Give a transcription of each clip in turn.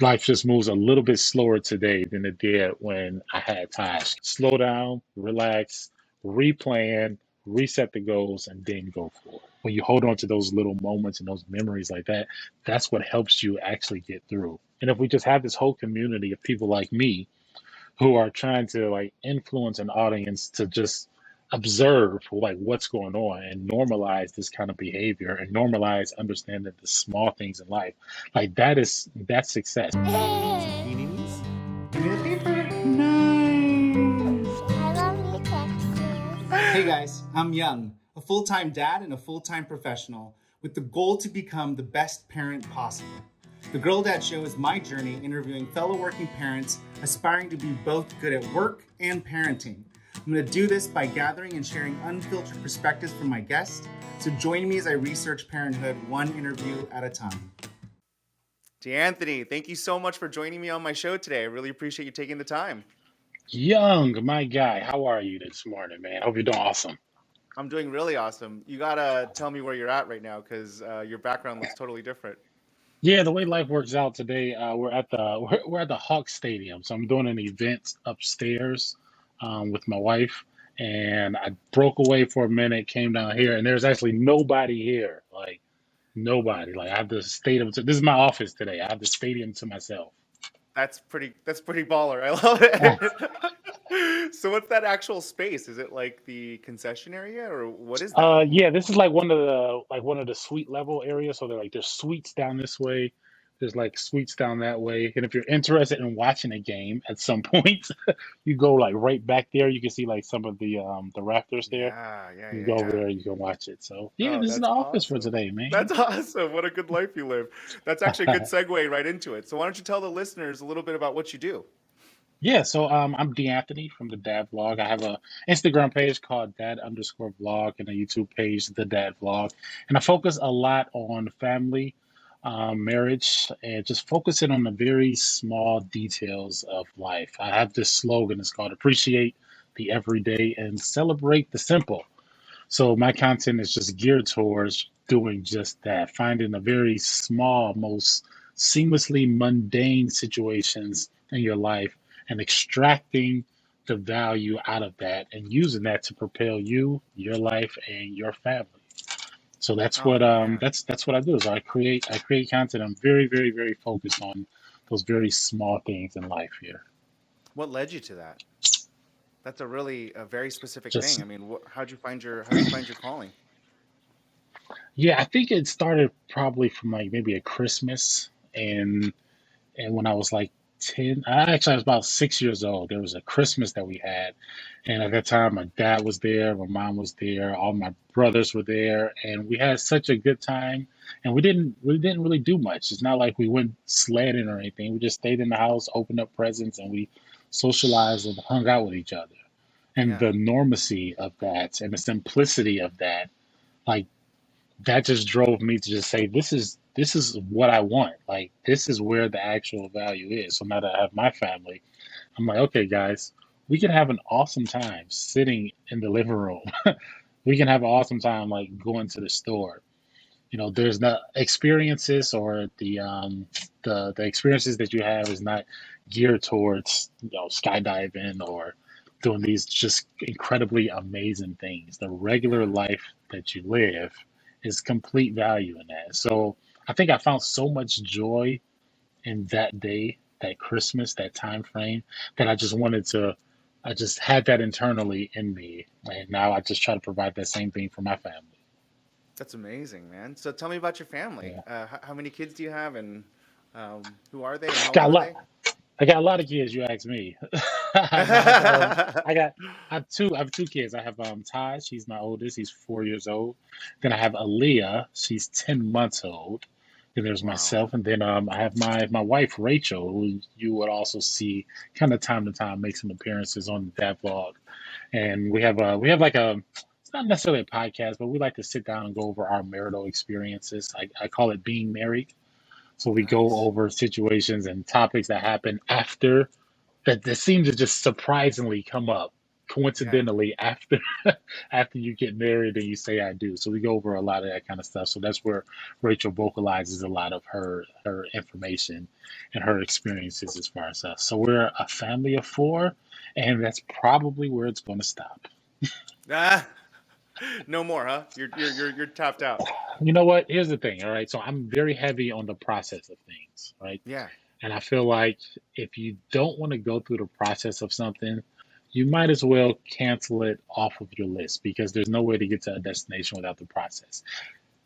Life just moves a little bit slower today than it did when I had time. Slow down, relax, replan, reset the goals, and then go for it. When you hold on to those little moments and those memories like that, that's what helps you actually get through. And if we just have this whole community of people like me who are trying to like influence an audience to just observe like what's going on and normalize this kind of behavior and normalize understanding the small things in life, like that's success. Zucchininis? Give me the paper. Nice. I love you, Texas. Hey guys, I'm Young, a full-time dad and a full-time professional with the goal to become the best parent possible. The Girl Dad Show is my journey interviewing fellow working parents aspiring to be both good at work and parenting. I'm going to do this by gathering and sharing unfiltered perspectives from my guests. So join me as I research parenthood one interview at a time. DAnthony, thank you so much for joining me on my show today. I really appreciate you taking the time. Young, my guy, how are you this morning, man? Hope you're doing awesome. I'm doing really awesome. You gotta tell me where you're at right now because your background looks totally different. Yeah, the way life works out today, we're at the we're at the Hawk Stadium, so I'm doing an event upstairs with my wife, and I broke away for a minute, came down here, and there's actually nobody here, like nobody. Like I have the stadium. This is my office today. I have the stadium to myself. That's pretty baller. I love it. So what's that actual space? Is it like the concession area or what is that? Yeah, this is like one of the suite level areas. So there's suites down this way. There's like suites down that way. And if you're interested in watching a game at some point, you go like right back there. You can see like some of the rafters there. Yeah, yeah, You yeah, go over yeah. there, you can watch it. So yeah, Oh, this is the that's office for awesome. today, man. That's awesome. What a good life you live. That's actually a good segue right into it. So why don't you tell the listeners a little bit about what you do? Yeah, so I'm DAnthony from the Dad Vlog. I have a Instagram page called Dad underscore vlog and a YouTube page, The Dad Vlog. And I focus a lot on family, marriage, and just focusing on the very small details of life. I have this slogan, it's called Appreciate the Everyday and Celebrate the Simple. So my content is just geared towards doing just that, finding the very small, most seamlessly mundane situations in your life and extracting the value out of that and using that to propel you, your life, and your family. So that's Oh what man, that's what I do. So I create content. I'm very, very, very focused on those very small things in life here. what led you to that? That's a very specific thing. Just I mean, how'd you find your calling? yeah, I think it started probably from like maybe a Christmas and when I was like 10, I was about 6 years old. There was a Christmas that we had. And at that time, my dad was there, my mom was there, all my brothers were there. And we had such a good time. And we didn't really do much. It's not like we went sledding or anything. We just stayed in the house, opened up presents, and we socialized and hung out with each other. And Yeah. the normacy of that and the simplicity of that, like that just drove me to just say this is what I want. Like this is where the actual value is. So now that I have my family, I'm like, okay, guys, we can have an awesome time sitting in the living room. We can have an awesome time like going to the store. There's not experiences or the experiences that you have is not geared towards skydiving or doing these just incredibly amazing things. The regular Yeah. life that you live is complete value in that. So I think I found so much joy in that day, that Christmas, that time frame, that I just had that internally in me. And now I just try to provide that same thing for my family. That's amazing, man. So tell me about your family. Yeah. How many kids do you have, and who are they, and how Got old a are lot. they? I got a lot of kids. You ask me. No, I got. I have two kids. I have Taj. He's my oldest. He's 4 years old. Then I have Aaliyah. She's 10 months old. Then there's Wow. myself, and then I have my wife Rachel, who you would also see kind of time to time make some appearances on that vlog. And we have like a. It's not necessarily a podcast, but we like to sit down and go over our marital experiences. I call it being married. So we go Nice. over situations and topics that happen after that seem to just surprisingly come up Yeah. coincidentally after after you get married and you say I do. So we go over a lot of that kind of stuff. So that's where Rachel vocalizes a lot of her information and her experiences as far as us. So we're a family of four, and that's probably where it's going to stop. Ah, no more, huh? You're tapped out. You know what? Here's the thing, all right? So I'm very heavy on the process of things, right? Yeah. And I feel like if you don't want to go through the process of something, you might as well cancel it off of your list because there's no way to get to a destination without the process.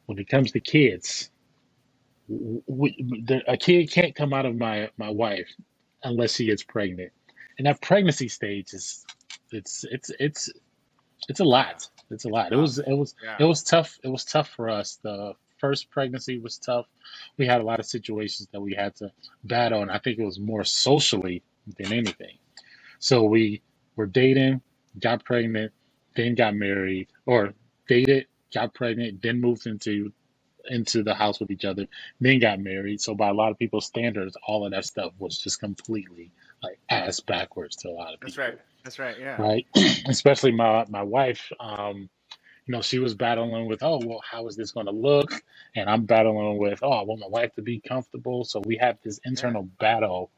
When it comes to kids, a kid can't come out of my wife unless she gets pregnant, and that pregnancy stage is it's it's it's it's a Yeah. lot. It's a It's lot. rough. It Yeah. was tough. It was tough for us. The first pregnancy was tough. We had a lot of situations that we had to battle, and I think it was more socially than anything. So we were dating, got pregnant, then got married, or dated, got pregnant, then moved into the house with each other, then got married. So by a lot of people's standards, all of that stuff was just completely like ass backwards to a lot of That's right. people, That's right. Yeah. right? Especially my wife. She was battling with, oh, well, how is this going to look? And I'm battling with, oh, I want my wife to be comfortable. So we had this Yeah. internal battle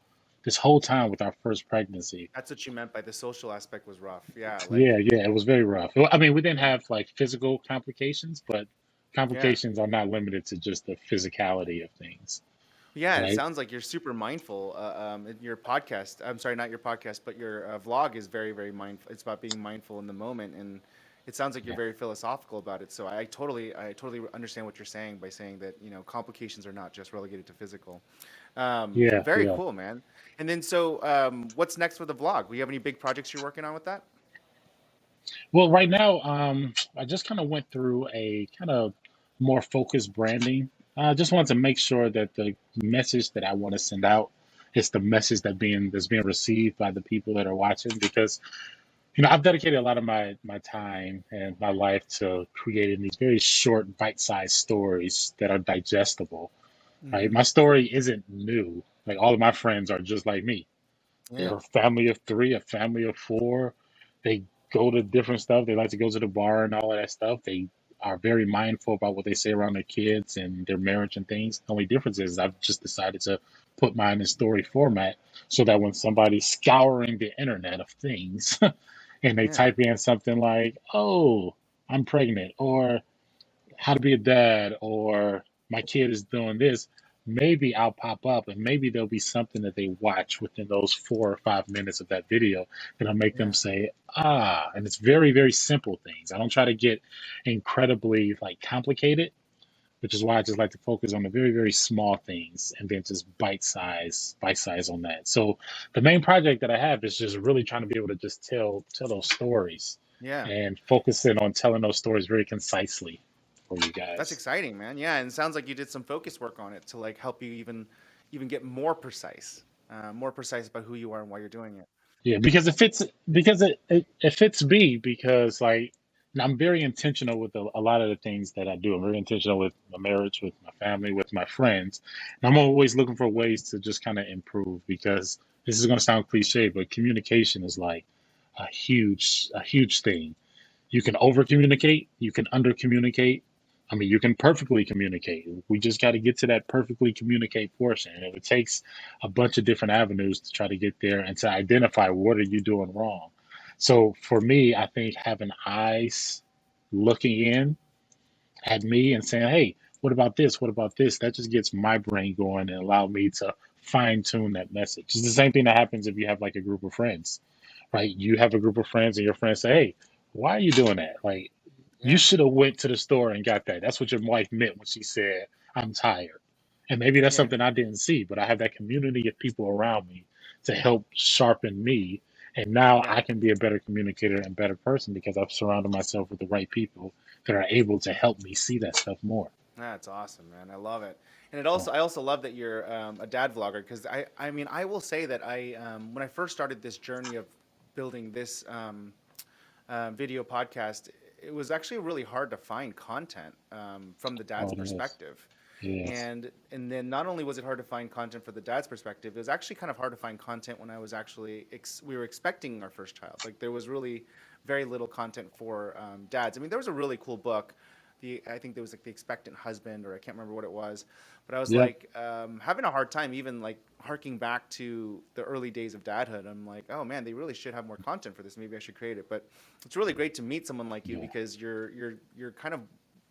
this whole time with our first pregnancy. That's what you meant by the social aspect was rough. Yeah. Yeah, Like, yeah, it was very rough. Well, I mean, we didn't yeah. have like physical complications, but Yeah. complications are not limited to just the physicality of things, Yeah, and it right? sounds like you're super mindful. In your podcast, I'm sorry, not your podcast, but your vlog is very, very mindful. It's about being mindful in the moment, and it sounds like you're Yeah, very philosophical about it. So I totally understand what you're saying by saying that complications are not just relegated to physical. yeah, Very yeah. cool, man. And then so, what's next for the vlog? Do you have any big projects you're working on with that? Well, right now, I just kind of went through a kind of more focused branding. I just wanted to make sure that the message that I want to send out is the message that's being received by the people that are watching. Because I've dedicated a lot of my time and my life to creating these very short, bite-sized stories that are digestible. Right? Hmm. My story isn't new. Like all of my friends are just like me. Yeah. They're a family of three, a family of four. They go to different stuff. They like to go to the bar and all of that stuff. They are very mindful about what they say around their kids and their marriage and things. The only difference is I've just decided to put mine in story format so that when somebody's scouring the internet of things and they Yeah. type in something like, oh, I'm pregnant, or how to be a dad, or my kid is doing this, maybe I'll pop up and maybe there'll be something that they watch within those 4 or 5 minutes of that video that'll make them Yeah. say, ah, and it's very, very simple things. I don't try to get incredibly like complicated, which is why I just like to focus on the very, very small things and then just bite size on that. So the main project that I have is just really trying to be able to just tell those stories Yeah. and focusing on telling those stories very concisely for you That's guys. exciting, man. Yeah, and it sounds like you did some focus work on it to like help you even get more precise about who you are and why you're doing it. Yeah, because it fits me because like I'm very intentional with a lot of the things that I do. I'm very intentional with my marriage, with my family, with my friends. And I'm always looking for ways to just kind of improve because this is going to sound cliche, but communication is like a huge thing. You can over communicate, you can under communicate. I mean, you can perfectly communicate. We just got to get to that perfectly communicate portion. And it takes a bunch of different avenues to try to get there and to identify what are you doing wrong. So for me, I think having eyes looking in at me and saying, hey, what about this? What about this? That just gets my brain going and allow me to fine tune that message. It's the same thing that happens if you have like a group of friends, right? You have a group of friends and your friends say, hey, why are you doing that? Like, you Yeah, should have went to the store and got that. That's what your wife meant when she said, I'm tired. And maybe that's yeah, something I didn't see, but I have that community of people around me to help sharpen me. And now yeah. I can be a better communicator and better person because I've surrounded myself with the right people that are able to help me see that stuff more. That's awesome, man. I love it. And Yeah. I also love that you're a dad vlogger because I mean, I will say that when I first started this journey of building this video podcast, it was actually really hard to find content from the dad's Oh, it is. perspective. Yes. And then not only was it hard to find content for the dad's perspective, it was actually kind of hard to find content when I was actually we were expecting our first child. Like there was really very little content for dads. I mean, there was a really cool book. I think there was like the expectant husband, or I can't remember what it was, but I was Yep. like having a hard time even like harking back to the early days of dadhood. I'm like, oh man, they really should have more content for this. Maybe I should create it. But it's really great to meet someone like you Yeah. because you're kind of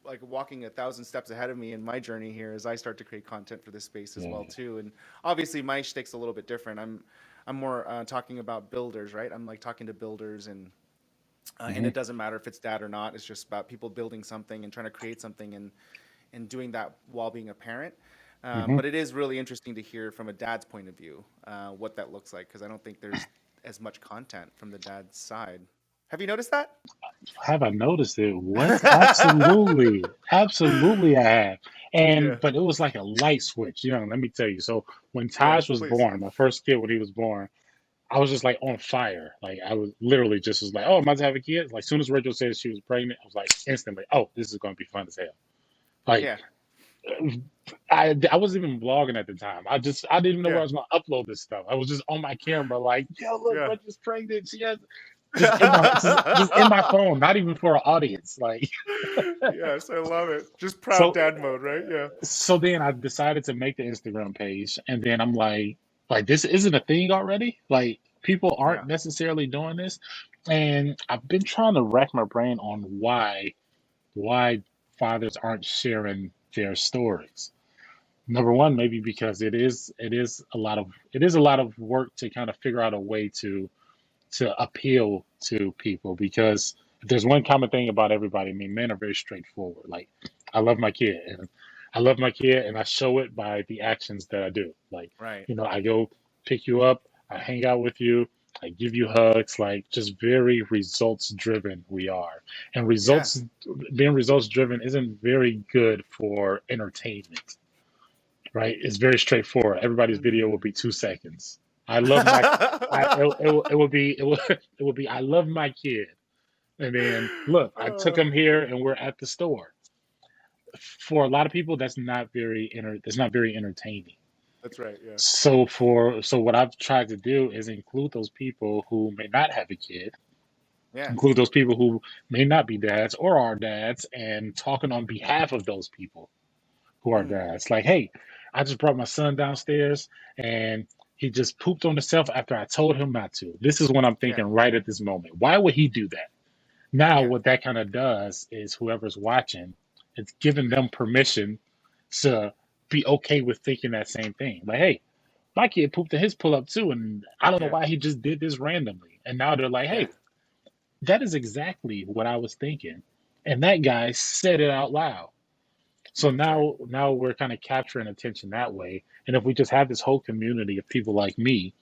like walking 1,000 steps ahead of me in my journey here as I start to create content for this space as well Yeah. too. And obviously my shtick's a little bit different. I'm more talking about builders, right? I'm like talking to builders and Hmm. it doesn't matter if it's dad or not. It's just about people building something and trying to create something and doing that while being a parent. Hmm. But it is really interesting to hear from a dad's point of view what that looks like because I don't think there's as much content from the dad's side. Have you noticed that? Have I noticed it? What? Absolutely. Absolutely, I have. Yeah. But it was like a light switch, let me tell you. So when Yeah. Taj was Please. born, my first kid, when he was born, I was just like on fire. Like I was literally just was like, oh, I'm about to have a kid. Like soon as Rachel said she was pregnant, I was like instantly, oh, this is going to be fun as hell. Like Yeah. I wasn't even vlogging at the time. I didn't even know where Yeah. I was going to upload this stuff. I was just on my camera, like, yo, look, Yeah. Rachel's pregnant. She has just in my phone, not even for an audience. Like Yes, I love it. Just proud so dad mode, right? Yeah. so then I decided to make the Instagram page, and then I'm like this isn't a thing already. Like people Yeah. aren't necessarily doing this, and I've been trying to rack my brain on why fathers aren't sharing their stories. Number one, maybe because it is a lot of work to kind of figure out a way to appeal to people because if there's one common thing about everybody, I mean, men are very straightforward. Like, I love my kid, and I love my kid, and I show it by the actions that I do. Like, Right. I go pick you up, I hang out with you, I give you hugs, like, just very results driven we are. And Yeah. being results driven isn't very good for entertainment, right? It's very straightforward. Everybody's video will Mm. be 2 seconds. I love my, it will be, I love my kid. And then look, I took Uh, him here and we're at the store. For a lot of people, that's not very entertaining. that's right. Yeah. So what I've tried to do is include those people who may not have a kid, Yes. include those people who may not be dads or are dads, and talking on behalf of those people who are Mm. dads. Like, hey, I just brought my son downstairs and he just pooped on himself after I told him not to. This is what I'm Yeah. thinking right at this moment. Why would he do that? Now, Yeah. what that kind of does is whoever's watching, it's giving them permission to be okay with thinking that same thing. Like, hey, my kid pooped in his pull up too, and I don't know Yeah. why he just did this randomly. And now they're like, Yeah. hey, that is exactly what I was thinking. And that guy said it out loud. So That's right. now we're kind of capturing attention that way. And if we just have this whole community of people like me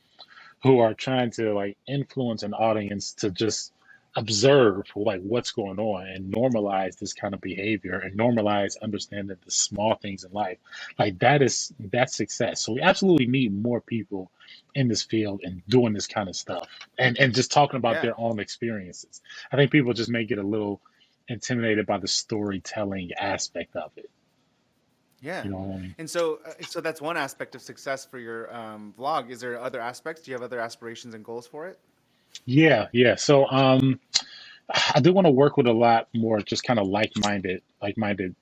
who are trying to like influence an audience to just observe like what's going on and normalize this kind of behavior and normalize understanding the small things in life, like that's success. So we absolutely need more people in this field and doing this kind of stuff and just talking about Yeah. their own experiences. I think people just may get a little intimidated by the storytelling aspect of it. Yeah. You know what I mean? And so that's one aspect of success for your vlog. Is there other aspects? Do you have other aspirations and goals for it? Yeah, yeah. So I do want to work with a lot more just kind of like-minded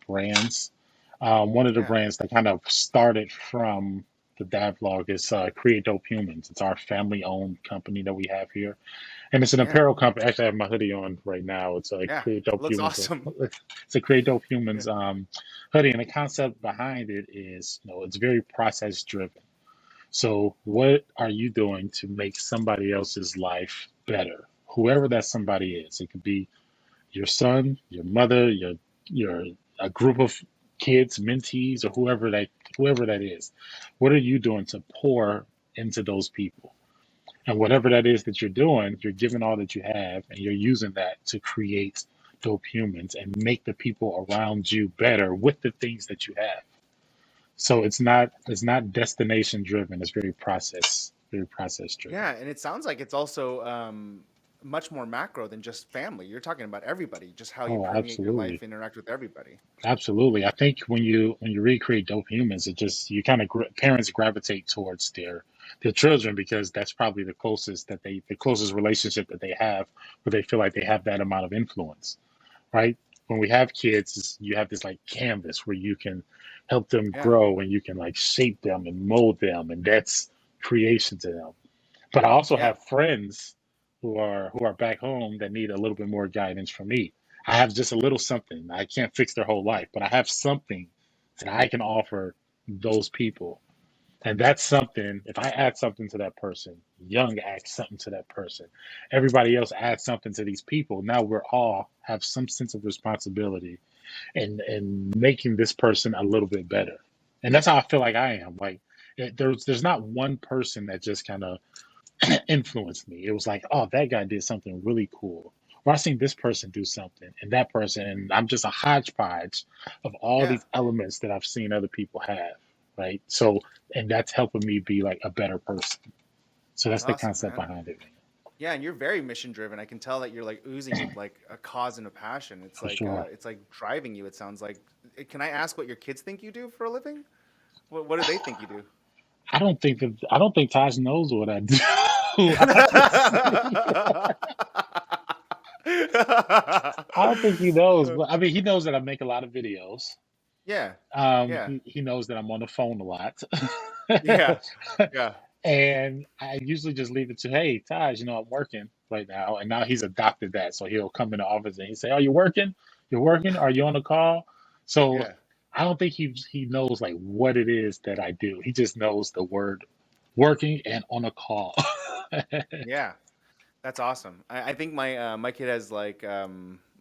brands. One of the Yeah. brands that kind of started from the dad vlog is Create Dope Humans. It's our family-owned company that we have here, and it's an Yeah. apparel company. Actually, I have my hoodie on right now. It's a Yeah. Create Dope Looks Humans. awesome. It's a Create Dope Yeah. Humans hoodie, and the concept behind it is, it's very process driven. So, what are you doing to make somebody else's life better? Whoever that somebody is, it could be your son, your mother, your a group of kids, mentees, or whoever that is. What are you doing to pour into those people? And whatever that is that you're doing, you're giving all that you have, and you're using that to create dope humans and make the people around you better with the things that you have. So it's not destination driven. It's very process driven. Yeah, and it sounds like it's also much more macro than just family. You're talking about everybody, just how you Oh, permeate your life, absolutely. interact with everybody. Absolutely. I think when you recreate dope humans, it just you kind of parents gravitate towards their children because that's probably the closest relationship that they have where they feel like they have that amount of influence, right? When we have kids, you have this like canvas where you can help them Yeah, grow and you can like shape them and mold them, and that's creation to them. But I also yeah, have friends who are back home that need a little bit more guidance from me. I have just a little something. I can't fix their whole life, but I have something that I can offer those people. And that's something, if I add something to that person, Young adds something to that person, everybody else adds something to these people. Now we're all have some sense of responsibility in making this person a little bit better. And that's how I feel like I am. Like there's not one person that just kind of influenced me. It was like, oh, that guy did something really cool. Or I seen this person do something and that person, and I'm just a hodgepodge of all yeah. these elements that I've seen other people have, right? So, and that's helping me be like a better person. So That's that's the awesome, concept man. behind it, Yeah, and you're very mission driven. I can tell that you're like oozing with like a cause and a passion. for sure. It's like driving you. It sounds like. Can I ask what your kids think you do for a living? What do they think you do? I don't think Taj knows what I do. Honestly, I don't think he knows. But I mean, he knows that I make a lot of videos. Yeah, yeah, He knows that I'm on the phone a lot. yeah, yeah. And I usually just leave it to, hey, Taj, I'm working right now. And now he's adopted that. So he'll come in the office and he say, are you working? You're working? Are you on a call? So Yeah, I don't think he knows like what it is that I do. He just knows the word working and on a call. yeah. That's awesome. I think my kid has like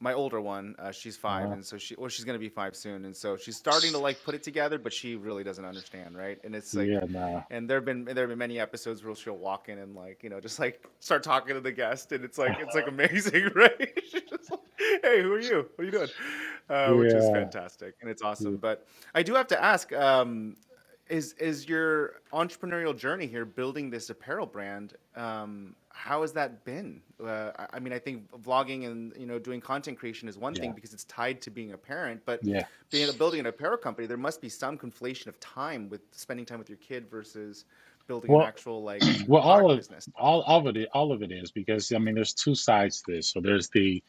my older one. She's 5, uh, and so she's gonna be 5 soon, and so she's starting to like put it together, but she really doesn't understand, right? And it's like, yeah, nah. and there have been many episodes where she'll walk in and like just like start talking to the guest, and it's like amazing, right? She's just like, hey, who are you? What are you doing? Which is Yeah, fantastic, and it's yeah, awesome. But I do have to ask. Is your entrepreneurial journey here building this apparel brand? How has that been? I mean, I think vlogging and doing content creation is one thing yeah, because it's tied to being a parent, but yeah. building an apparel company, there must be some conflation of time with spending time with your kid versus building an Well, actual like well, product business. all of it is because I mean, there's two sides to this. So there's the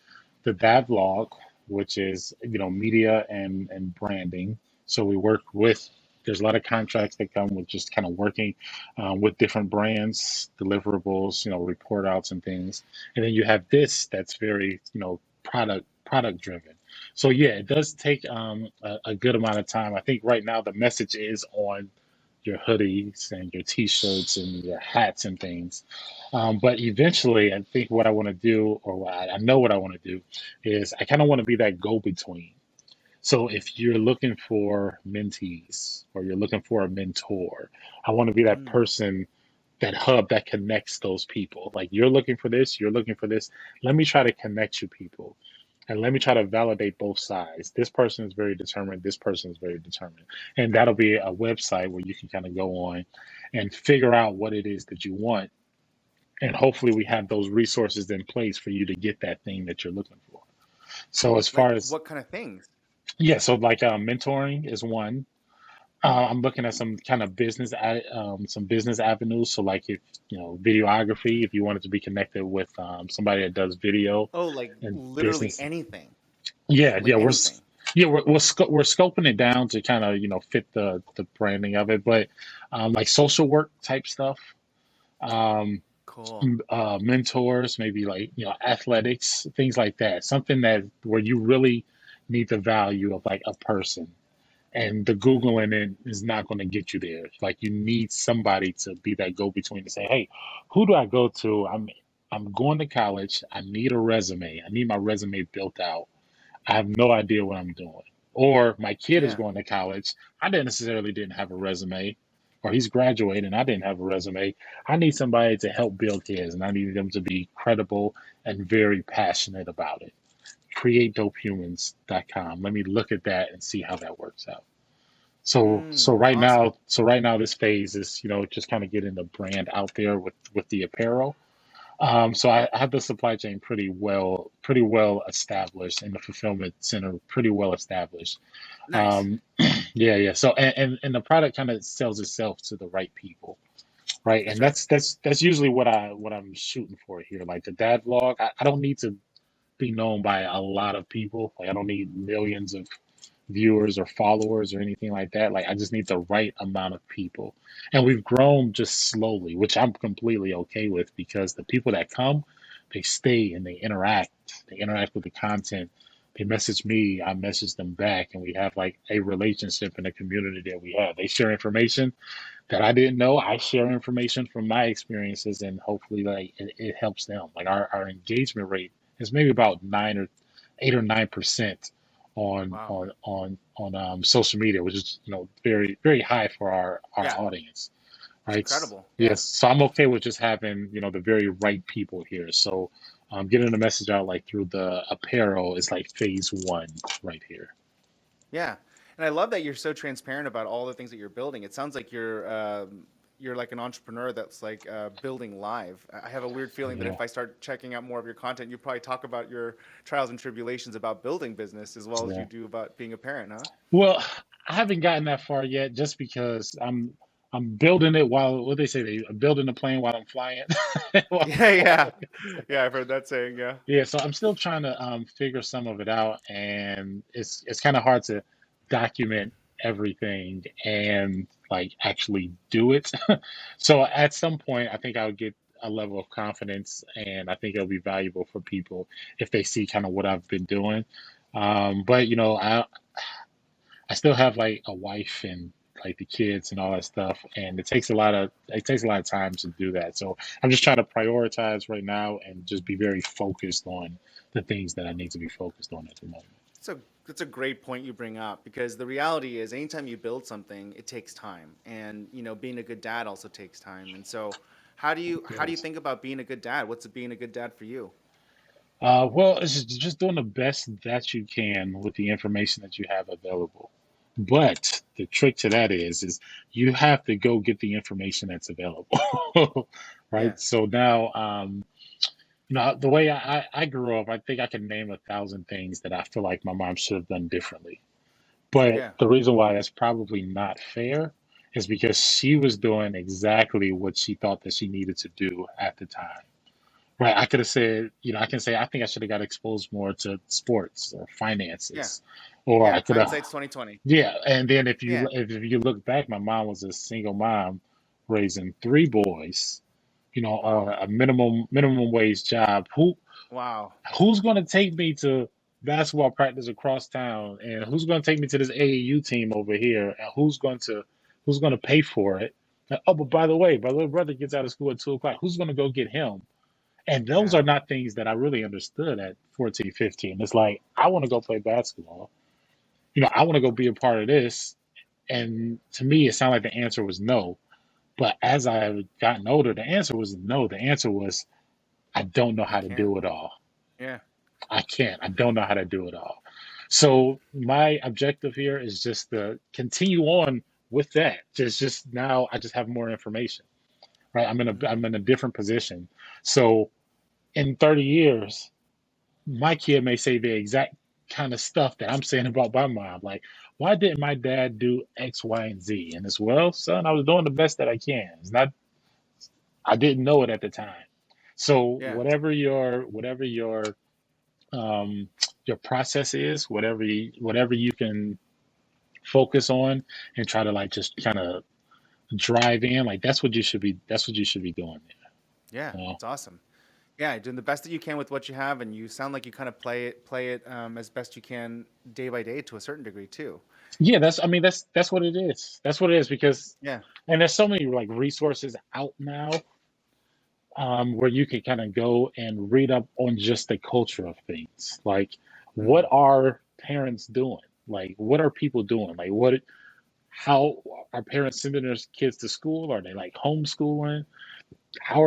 dad vlog, which is media and branding. So we work with. There's a lot of contracts that come with just kind of working with different brands, deliverables, report outs and things. And then you have this that's very product driven. So yeah, it does take a good amount of time. I think right now the message is on your hoodies and your t-shirts and your hats and things. But eventually, I think what I want to do, or I know what I want to do, is I kind of want to be that go-between. So if you're looking for mentees or you're looking for a mentor, I want to be that Mm, person, that hub that connects those people. Like you're looking for this, you're looking for this. Let me try to connect you people. And let me try to validate both sides. This person is very determined. This person is very determined. And that'll be a website where you can kind of go on and figure out what it is that you want. And hopefully we have those resources in place for you to get that thing that you're looking for. So as like far as, what kind of things? yeah, so like mentoring is one. I'm looking at some business avenues. So like if videography, if you wanted to be connected with somebody that does video Oh, like and literally business, anything, yeah, like anything. we're scoping it down to kind of fit the branding of it, but like social work type stuff, um, Cool. mentors, maybe like athletics, things like that. Something that where you really need the value of like a person and the Googling it is not going to get you there. Like you need somebody to be that go between to say, hey, who do I go to? I'm going to college. I need a resume. I need my resume built out. I have no idea what I'm doing. Or my kid is Yeah. going to college. I didn't necessarily didn't have a resume, or he's graduating. I didn't have a resume. I need somebody to help build his, and I need them to be credible and very passionate about it. CreateDopeHumans.com. Let me look at that and see how that works out. Awesome. So right now this phase is just kind of getting the brand out there with the apparel. So I have the supply chain pretty well established, and the fulfillment center pretty well established. Nice. Um, yeah, yeah. So and the product kind of sells itself to the right people, right? That's And right. that's usually what I'm shooting for here. Like the dad vlog, I don't need to be known by a lot of people. Like I don't need millions of viewers or followers or anything like that. Like I just need the right amount of people. And we've grown just slowly, which I'm completely okay with because the people that come, they stay and they interact. They interact with the content. They message me, I message them back, and we have like a relationship in the community that we have. They share information that I didn't know. I share information from my experiences, and hopefully, like it helps them. Like our engagement rate is maybe about 8 or 9% Wow. on social media, which is very high for our Yeah, audience, it's right? incredible. Yeah. Yes, so I'm okay with just having the very right people here. So getting the message out like through the apparel is like phase one right here. Yeah, and I love that you're so transparent about all the things that you're building. It sounds like you're like an entrepreneur that's like building live. I have a weird feeling that Yeah. if I start checking out more of your content, you probably talk about your trials and tribulations about building business as well as you Yeah. do about being a parent, huh? Well, I haven't gotten that far yet, just because I'm building it while what they say they I'm building the plane while I'm flying. While I'm Yeah, yeah, flying. yeah. I've heard that saying. Yeah, Yeah, so I'm still trying to figure some of it out, and it's kind of hard to document everything and like actually do it. So at some point, I think I'll get a level of confidence, and I think it'll be valuable for people if they see kind of what I've been doing. But I still have like a wife and like the kids and all that stuff, and it takes a lot of time to do that. So I'm just trying to prioritize right now and just be very focused on the things that I need to be focused on at the moment. so that's a great point you bring up because the reality is, anytime you build something, it takes time, and being a good dad also takes time. And so, how do you Yes. think about being a good dad? What's being a good dad for you? Well, it's just doing the best that you can with the information that you have available. But the trick to that is you have to go get the information that's available, Yeah, right? So now, the way I grew up, I think I can name 1,000 things that I feel like my mom should have done differently. But yeah, the reason why that's probably not fair is because she was doing exactly what she thought that she needed to do at the time. Right. I could have said, I can say I think I should have got exposed more to sports or yeah, finances. Or I yeah. could have, Hindsight's 2020. yeah. And then Yeah. if you look back, my mom was a single mom raising three boys, on Wow. a minimum wage job. Wow. Who's going to take me to basketball practice across town, and who's going to take me to this AAU team over here, and who's going to pay for it? And, oh, but by the way, my little brother gets out of school at 2 o'clock. Who's going to go get him? And those are Yeah. not things that I really understood at 14, 15. It's like, I want to go play basketball. I want to go be a part of this. And to me, it sounded like the answer was no. But as I've gotten older, the answer was no. The answer was, I don't know I how to can't. do it all. Yeah. I can't. I don't know how to do it all. So my objective here is just to continue on with that. Just now I just have more information, right? Hmm. I'm in a different position. So in 30 years, my kid may say the exact kind of stuff that I'm saying about my mom. Like, why didn't my dad do X, Y, and Z? And it's, well, son, I was doing the best that I can. It's not, I didn't know it at the time. So Yeah. um, your process is, whatever you can focus on and try to like just kind of drive in, like that's what you should be doing. Yeah. You know? It's awesome. Yeah, doing the best that you can with what you have, and you sound like you kind of play it as best you can day by day to a certain degree too. Yeah, I mean, that's what it is. That's what it is because, Yeah. and there's so many like resources out now where you can kind of go and read up on just the culture of things. Like, what Hmm. are parents doing? Like, what are people doing? Like, how are parents sending their kids to school? Are they like homeschooling?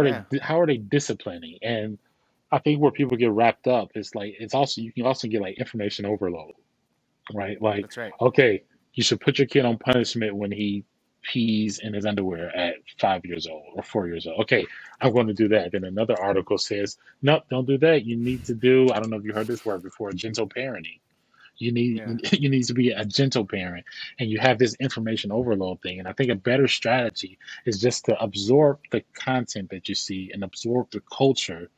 Yeah. How are they disciplining? And I think where people get wrapped up is like, you can also get like information overload, right? Like, That's right. okay, you should put your kid on punishment when he peas in his underwear at 5 years old or 4 years old. Okay, I'm going to do that. Then another article says, nope, don't do that. You need to do, I don't know if you heard this word before, gentle parenting. You need Yeah. you need to be a gentle parent, and you have this information overload thing. And I think a better strategy is just to absorb the content that you see and absorb the culture,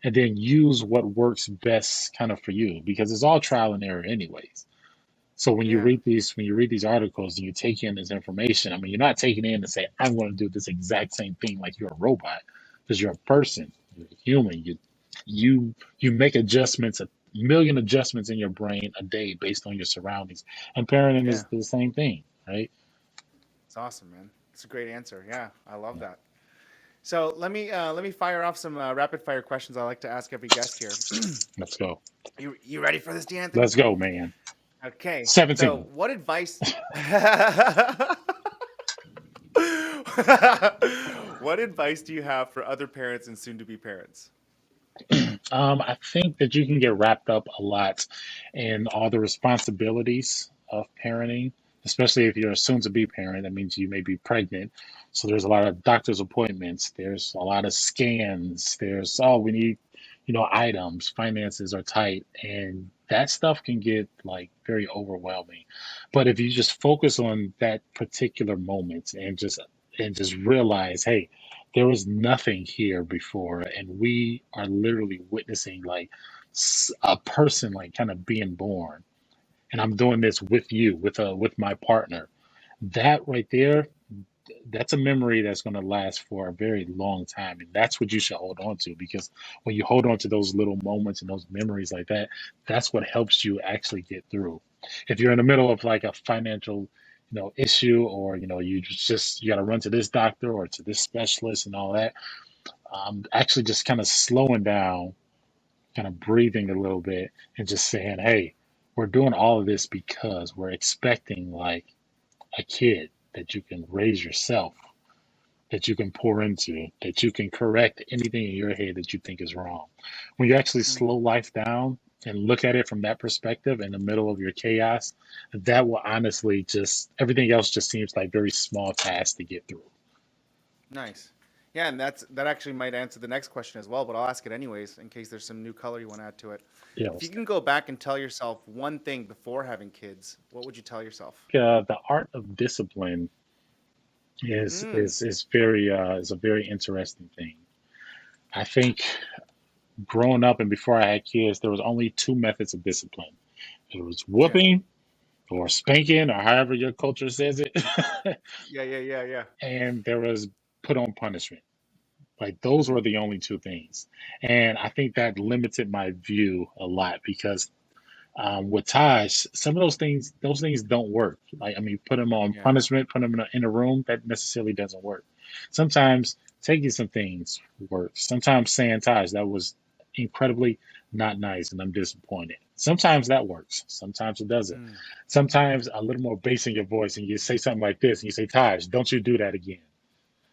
and then use what works best kind of for you, because it's all trial and error anyways. So Yeah. when you read these articles and you take in this information, I mean, you're not taking in and say, I'm going to do this exact same thing like you're a robot, because you're a person, you're a human. You make adjustments, a million adjustments in your brain a day based on your surroundings. And parenting Yeah. is the same thing, right? It's awesome, man. It's a great answer. Yeah, I love that. So let me fire off some rapid fire questions I like to ask every guest here. Let's go. You ready for this, DAnthony? Let's go, man. Okay. So 17. what advice? What advice do you have for other parents and soon-to-be parents? I think that you can get wrapped up a lot in all the responsibilities of parenting, especially if you're a soon to be parent. That means you may be pregnant. So there's a lot of doctor's appointments, there's a lot of scans, there's, oh, we need, items, finances are tight, and that stuff can get like very overwhelming. But if you just focus on that particular moment and just realize, hey, there was nothing here before, and we are literally witnessing like a person like kind of being born, and I'm doing this with you, with my partner. That right there, that's a memory that's going to last for a very long time, and that's what you should hold on to, because when you hold on to those little moments and those memories like that, that's what helps you actually get through. If you're in the middle of like a financial issue, or you got to run to this doctor or to this specialist and all that, actually just kind of slowing down, kind of breathing a little bit, and just saying, hey, we're doing all of this because we're expecting like a kid that you can raise yourself, that you can pour into, that you can correct anything in your head that you think is wrong. When you actually Mm, slow life down and look at it from that perspective in the middle of your chaos, that will honestly just, everything else just seems like very small tasks to get through. nice. Yeah, and that actually might answer the next question as well, but I'll ask it anyways in case there's some new color you want to add to it. You know, If you can go back and tell yourself one thing before having kids, what would you tell yourself? the art of discipline is Mm, is is very is a very interesting thing. I think growing up and before I had kids, there was only two methods of discipline. It was yeah. whooping or spanking, or however your culture says it, Yeah, yeah, yeah, yeah. and there was put on punishment. Like those were Mm, the only two things, and I think that limited my view a lot, because with Taj, some of those things don't work. Like, I mean, put them on yeah. punishment, put them in a room, that necessarily doesn't work. Sometimes taking some things works. Sometimes saying, Taj, that was incredibly not nice and I'm disappointed. Sometimes that works. Sometimes it doesn't. Mm, Sometimes a little more bass in your voice and you say something like this and you say, Taj, don't you do that again.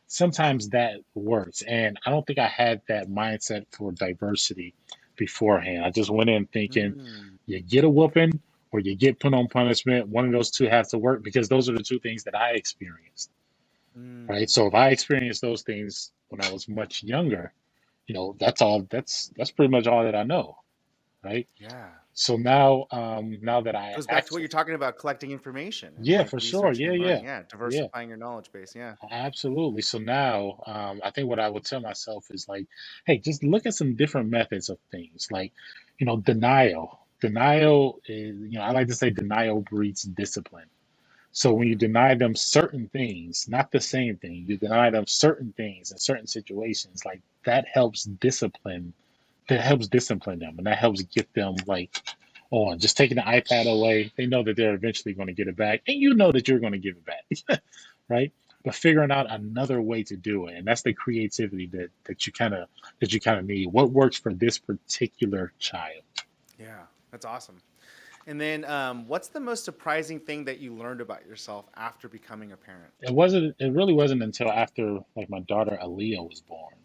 Sometimes that works. And I don't think I had that mindset for diversity beforehand. I just went in thinking, mm, you get a whooping or you get put on punishment. One of those two has to work, because those are the two things that I experienced. Right. mm. So if I experienced those things when I was much younger, that's all. That's pretty much all that I know. Right. Yeah. So now that I Goes back to what actually, you're talking about, collecting information and yeah, like for sure. researching Yeah, and yeah, learning. Yeah, yeah. diversifying your knowledge base. Yeah. Absolutely. So now, I think what I would tell myself is like, hey, just look at some different methods of things. Like, denial. Denial is, I like to say denial breeds discipline. So when you Mm, deny them certain things, not the same thing, you deny them certain things in certain situations, like that helps discipline them, and that helps get them like on. Just taking the iPad away, they know that they're eventually going to get it back, and you know that you're going to give it back, right? But figuring out another way to do it, and that's the creativity that you kind of need. What works for this particular child? yeah, that's awesome. And then, what's the most surprising thing that you learned about yourself after becoming a parent? It really wasn't until after like my daughter Aaliyah was born.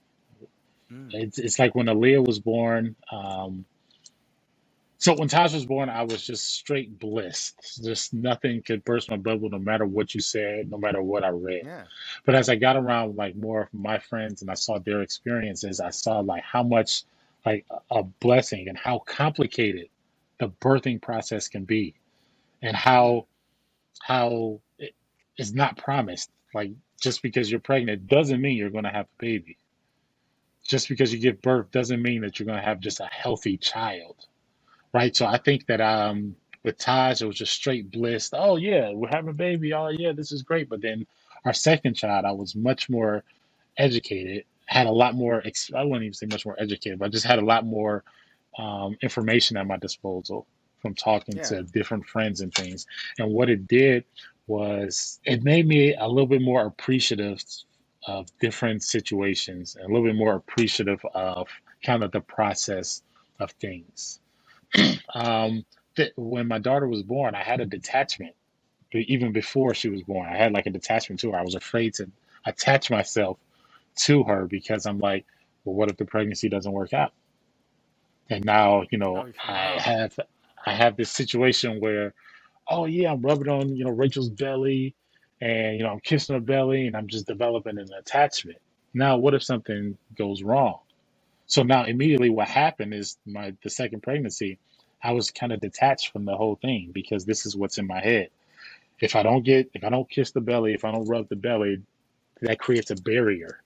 Mm, It's like when Aaliyah was born. So when Taj was born, I was just straight bliss. Just nothing could burst my bubble, no matter what you said, no matter what I read. Yeah. But as I got around like more of my friends and I saw their experiences, I saw like how much like a blessing and how complicated the birthing process can be, and Mm. how it is not promised. Like just because you're pregnant doesn't mean you're going to have a baby. Just because you give birth doesn't mean that you're going to have just a healthy child, right? So I think that with Taj, it was just straight bliss. Oh yeah, we're having a baby. Oh yeah, this is great. But then our second child, I was much more educated, had a lot more. I wouldn't even say much more educated, but I just had a lot more information at my disposal from talking Yeah. to different friends and things. And what it did was it made me a little bit more appreciative of different situations and a little bit more appreciative of kind of the process of things. Um, when my daughter was born, I had a detachment. Even before she was born, I had like a detachment to her. I was afraid to attach myself to her because I'm like, well, what if the pregnancy doesn't work out? And now, Oh, I wow. have this situation where, oh yeah, I'm rubbing on, Rachel's belly, and I'm kissing her belly, and I'm just developing an attachment. Now, what if something goes wrong? So now immediately what happened is the second pregnancy, I was kind of detached from the whole thing because this is what's in my head. If I don't kiss the belly, if I don't rub the belly, that creates a barrier.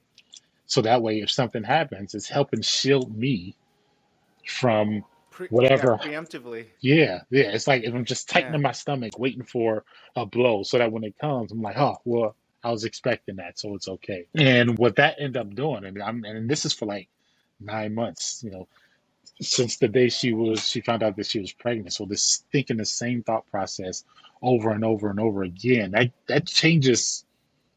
So that way, if something happens, it's helping shield me from Yeah, whatever. preemptively. Yeah, yeah. It's like if I'm just Yeah. tightening my stomach, waiting for a blow, so that when it comes, I'm like, oh, well, I was expecting that, so it's okay. And what that ended up doing, and this is for like 9 months, since the day she found out that she was pregnant. So this thinking the same thought process over and over and over again, that changes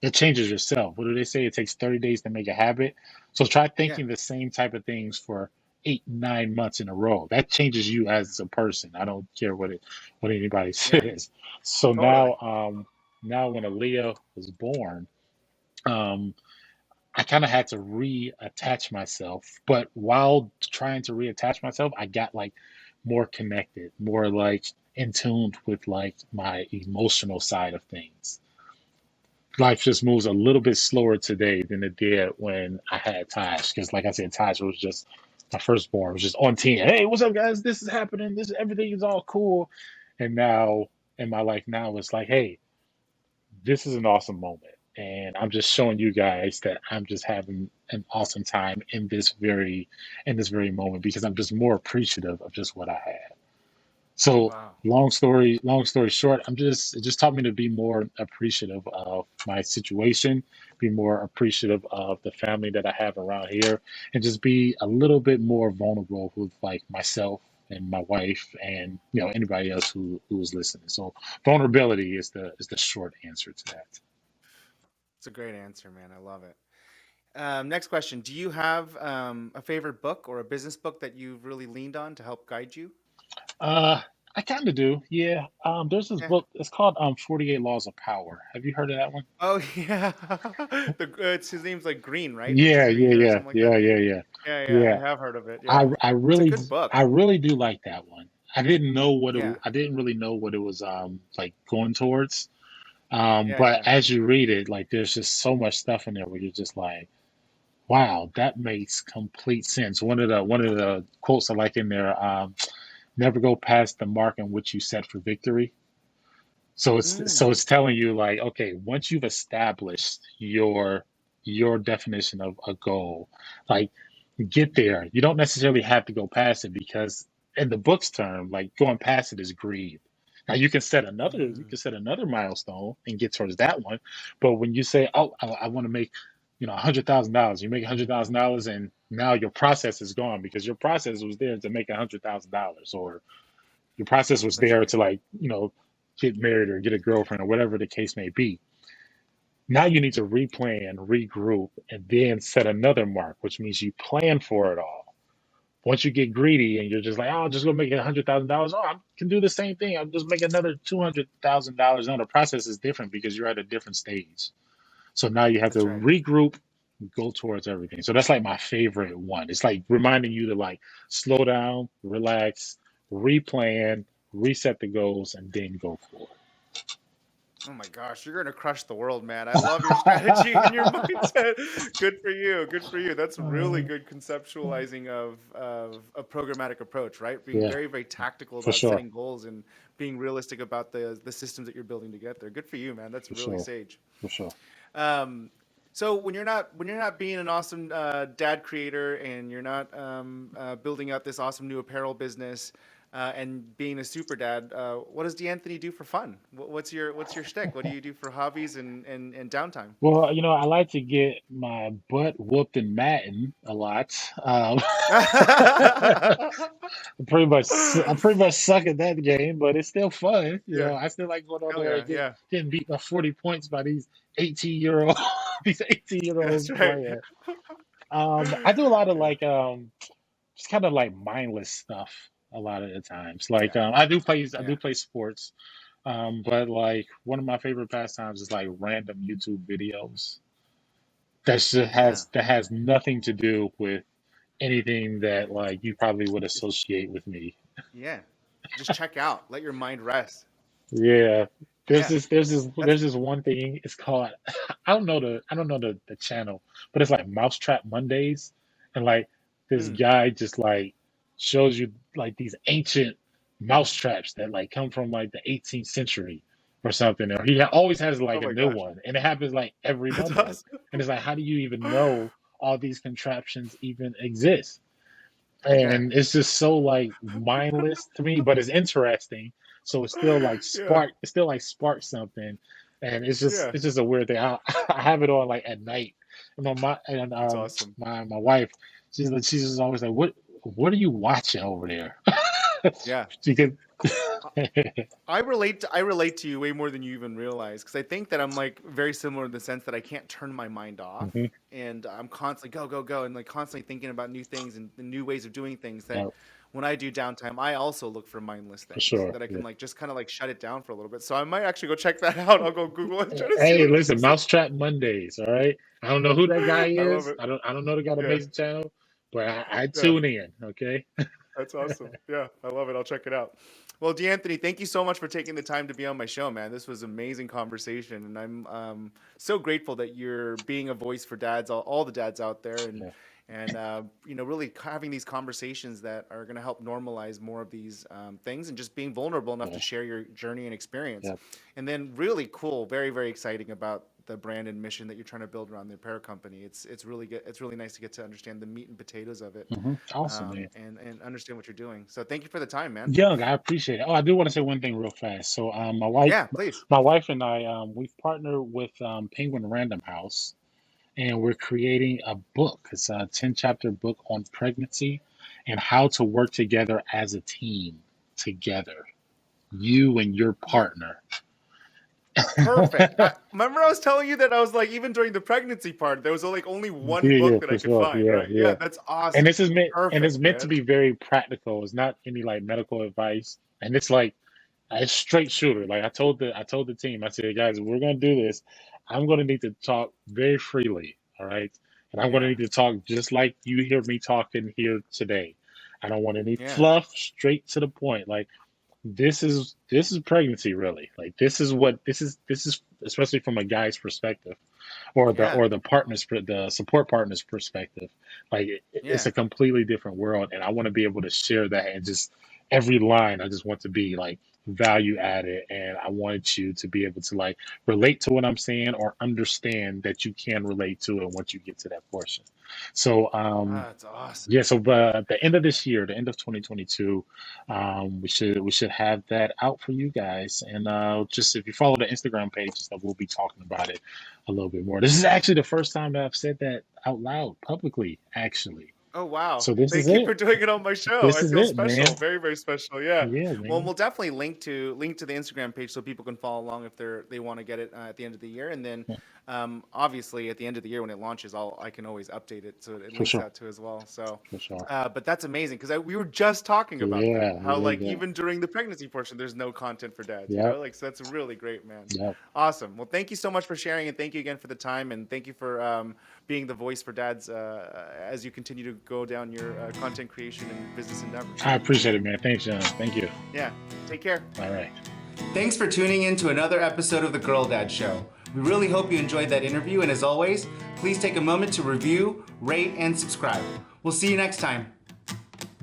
yourself. What do they say? It takes 30 days to make a habit. So try Yeah. thinking the same type of things for 8, 9 months in a row. That changes you as a person. I don't care what anybody Yeah. says. So Totally. now when Aaliyah was born, um, I kind of had to reattach myself. But while trying to reattach myself, I got like more connected, more like in tune with like my emotional side of things. Life just moves a little bit slower today than it did when I had Taj. Because, like I said, Taj was just my firstborn. It was just on 10. Hey, what's up, guys? This is happening. This everything is all cool. And now in my life now, it's like, hey, this is an awesome moment, and I'm just showing you guys that I'm just having an awesome time in this very moment because I'm just more appreciative of just what I had. So Wow. long story short, it just taught me to be more appreciative of my situation, be more appreciative of the family that I have around here, and just be a little bit more vulnerable with like myself and my wife and anybody else who is listening. So vulnerability is the short answer to that. It's a great answer, man. I love it. Next question. Do you have a favorite book or a business book that you've really leaned on to help guide you? Uh, I kind of do. Yeah. There's this Yeah. book. It's called 48 Laws of Power. Have you heard of that one? Oh yeah. His name's like Green, right? Yeah, Richard yeah, Green or yeah, something like that. yeah, yeah, yeah, Yeah, yeah. I yeah. have heard of it. I Yeah. I It's a really good book. I really do like that one. Yeah. I didn't really know what it was like going towards. Yeah, But yeah. as you read it, like there's just so much stuff in there where you're just like, wow, that makes complete sense. One of the quotes I like in there, never go past the mark in which you set for victory. So it's Mm. telling you like, okay, once you've established your definition of a goal, like get there. You don't necessarily have to go past it because in the book's term, like going past it is greed. Now Mm. you can set another milestone and get towards that one. But when you say, oh, I want to make, $100,000, you make $100,000 and now your process is gone because your process was there to make $100,000, or your process was That's there right. to like, get married or get a girlfriend or whatever the case may be. Now you need to replan, regroup, and then set another mark, which means you plan for it all. Once you get greedy and you're just like, oh, I'll just go make $100,000. Oh, I can do the same thing. I'll just make another $200,000. Now the process is different because you're at a different stage. So now you have to That's right. regroup, go towards everything. So that's like my favorite one. It's like reminding you to like slow down, relax, replan, reset the goals, and then go for Oh my gosh, you're gonna crush the world, man. I love your strategy and your mindset. Good for you. Good for you. That's really it. good conceptualizing of a programmatic approach, right? Being Yeah, very, very tactical for about sure, setting goals and being realistic about the systems that you're building to get there. Good for you, man. That's for really sure, sage. for sure. Um, so when you're not being an awesome dad creator and you're not building out this awesome new apparel business and being a super dad, what does DAnthony do for fun? What's your shtick? What do you do for hobbies and downtime? Well, I like to get my butt whooped in Madden a lot. I'm pretty much suck at that game, but it's still fun. Yeah, I still like going on hell there yeah, and yeah, getting beat by 40 points by these 18-year-old these 18-year-olds that's right. playing. I do a lot of like just kind of like mindless stuff a lot of the times. Like Yeah, I do yeah, play sports, but like one of my favorite pastimes is like random YouTube videos yeah, that has nothing to do with anything that like you probably would just associate with me. yeah. Just check out. Let your mind rest. Yeah. There's Yeah, this there's this that's there's this one thing. It's called I don't know the channel, but it's like Mousetrap Mondays, and like this mm, guy just like shows you like these ancient mouse traps that like come from like the 18th century or something. Or always has oh like a my new gosh, one, and it happens like every that's Monday. awesome. And it's like, how do you even know all these contraptions even exist? Yeah, And it's just so like mindless to me, but it's interesting. So yeah, it still like sparks something, and it's just yeah. it's just a weird thing. I have it on like at night, and That's awesome. my wife, she's just always like, what are you watching over there? Yeah. She could, I relate to you way more than you even realize because I think that I'm like very similar in the sense that I can't turn my mind off Mhm. and I'm constantly go go go and like constantly thinking about new things and the new ways of doing things that Yeah, when I do downtime I also look for mindless for things sure. that I Yeah. can like just kind of like shut it down for a little bit. So I might actually go check that out. I'll go Google and try to see Hey, what it listen, is. Mousetrap Mondays. All right. I don't know who that guy I love is. it. I don't know the guy that Yeah. makes the channel, but I Yeah. tune in. Okay. That's awesome. Yeah, I love it. I'll check it out. Well, DeAnthony, thank you so much for taking the time to be on my show, man. This was amazing conversation, and I'm so grateful that you're being a voice for dads, all the dads out there, Yeah. and really having these conversations that are going to help normalize more of these things, and just being vulnerable enough Yeah. to share your journey and experience, Yeah. and then really cool, very very exciting about the brand and mission that you're trying to build around the apparel company. It's really good. It's really nice to get to understand the meat and potatoes of it, Awesome, man. and understand what you're doing. So thank you for the time, man. Young, I appreciate it. Oh, I do want to say one thing real fast. So, Yeah, please. my wife and I, we've partnered with Penguin Random House, and we're creating a book. It's a 10 chapter book on pregnancy and how to work together as a team together, you and your Yeah, partner. perfect. Remember I was telling you that I was like, even during the pregnancy part, there was like only one Yeah, yeah, book that for I could sure. find, Yeah, right? Yeah, yeah. that's And awesome. this is Perfect, meant to man. be very practical. It's not any like medical advice, and it's like it's straight shooter. Like I told the team, I said, guys, if we're gonna do this, I'm gonna need to talk very freely, all right? And I'm gonna Yeah, need to talk just like you hear me talking here today. I don't want any yeah, fluff, straight to the point. Like this is pregnancy, really. Like this is especially from a guy's perspective or the yeah, the support partner's perspective. Like it's yeah. a completely different world, and I want to be able to share that. And just every line I just want to be like value added, and I want you to be able to like relate to what I'm saying or understand that you can relate to it once you get to that portion. So Ah, that's awesome. yeah, so at the end of this year, the end of 2022, we should have that out for you guys. And just if you follow the Instagram page, that we'll be talking about it a little bit more. This is actually the first time that I've said that out loud publicly, actually. Oh wow. So this is Thank you for it. doing it on my show. This I is feel it, man. special. Very, very special. Yeah. Yeah, Well, man. we'll definitely link to the Instagram page so people can follow along if they want to get it at the end of the year. And then Yeah, obviously at the end of the year when it launches, I can always update it so it for links sure. out to as well. So For sure. but that's amazing because we were just talking about that. Yeah, How yeah, like yeah. even during the pregnancy portion, there's no content for dads, Yep, Like so that's really great, man. yep. Awesome. Well, thank you so much for sharing, and thank you again for the time, and thank you for being the voice for dads as you continue to go down your content creation and business endeavors. I appreciate it, man. Thanks, John. Thank you. Yeah, take care. All right. Thanks for tuning in to another episode of The Girl Dad Show. We really hope you enjoyed that interview, and as always, please take a moment to review, rate, and subscribe. We'll see you next time.